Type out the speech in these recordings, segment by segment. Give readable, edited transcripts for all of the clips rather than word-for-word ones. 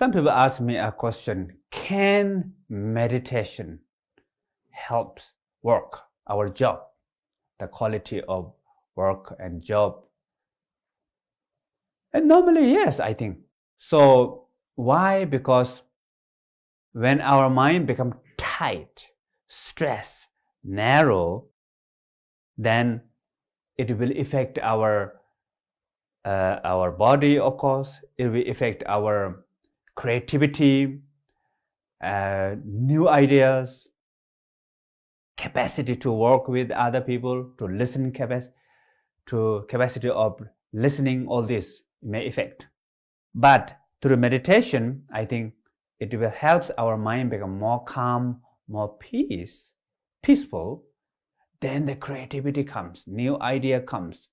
Some people ask me a question, can meditation help work, our job, the quality of work and job? And normally, yes, I think. So why? Because when our mind becomes tight, stressed, narrow, then it will affect our body, of course. It will affect our creativity, new ideas, capacity to work with other people, to listen, capacity of listening. All this may affect. But through meditation, I think it will help our mind become more calm, more peaceful. Then the creativity comes, new idea comes,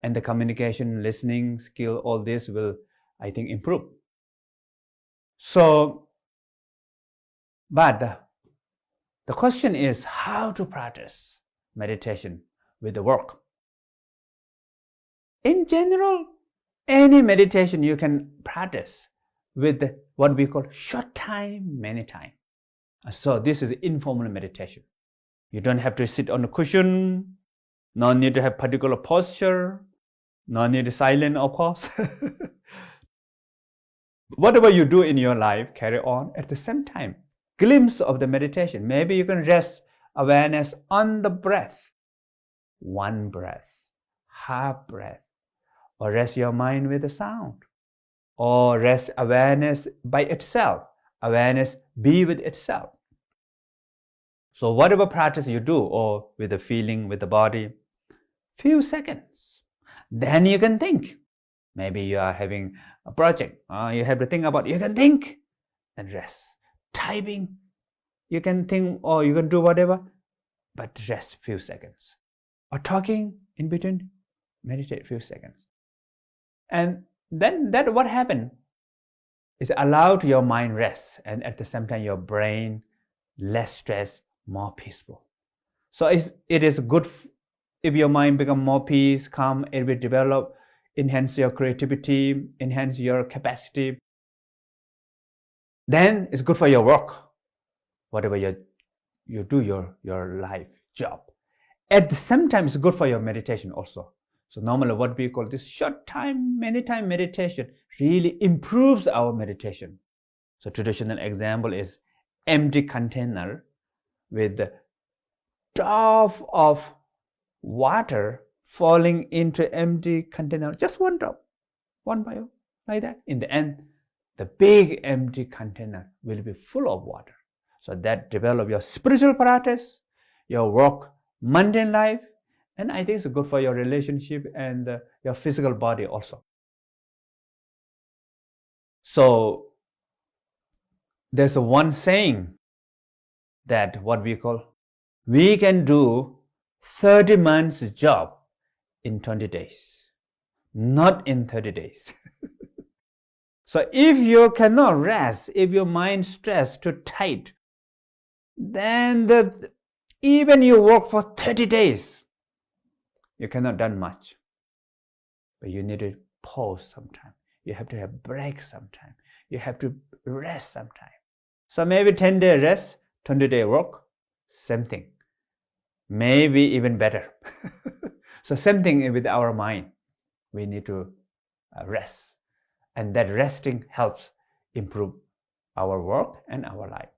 and the communication, listening skill, all this will, I think, improve. So, but the question is how to practice meditation with the work. In general, any meditation you can practice with what we call short time, many time. So this is informal meditation. You don't have to sit on a cushion, no need to have particular posture, no need to silent, of course. Whatever you do in your life, carry on at the same time. Glimpse of the meditation. Maybe you can rest awareness on the breath. One breath, half breath. Or rest your mind with the sound. Or rest awareness by itself. Awareness be with itself. So whatever practice you do, or with the feeling, with the body, few seconds. Then you can think. Maybe you are having a project. You have to think about it. You can think and rest. Typing, you can think or you can do whatever, but rest few seconds. Or talking in between, meditate few seconds. And then that what happened is allow to your mind rest, and at the same time your brain less stress, more peaceful. So it is good if your mind become more peace, calm, it will develop, enhance your creativity, enhance your capacity. Then it's good for your work, whatever you do, your life, job. At the same time, it's good for your meditation also. So normally what we call this short time, many time meditation really improves our meditation. So traditional example is empty container with the drop of water falling into empty container, just one drop, one by one, like that. In the end, the big empty container will be full of water. So that develop your spiritual practice, your work, mundane life, and I think it's good for your relationship and your physical body also. So there's one saying that what we call, we can do 30 months job in 20 days, not in 30 days. So if you cannot rest, if your mind stressed too tight, then even you work for 30 days, you cannot do much. But you need to pause sometime. You have to have break sometime. You have to rest sometime. So maybe 10-day rest, 20-day work, same thing. Maybe even better. So same thing with our mind. We need to rest. And that resting helps improve our work and our life.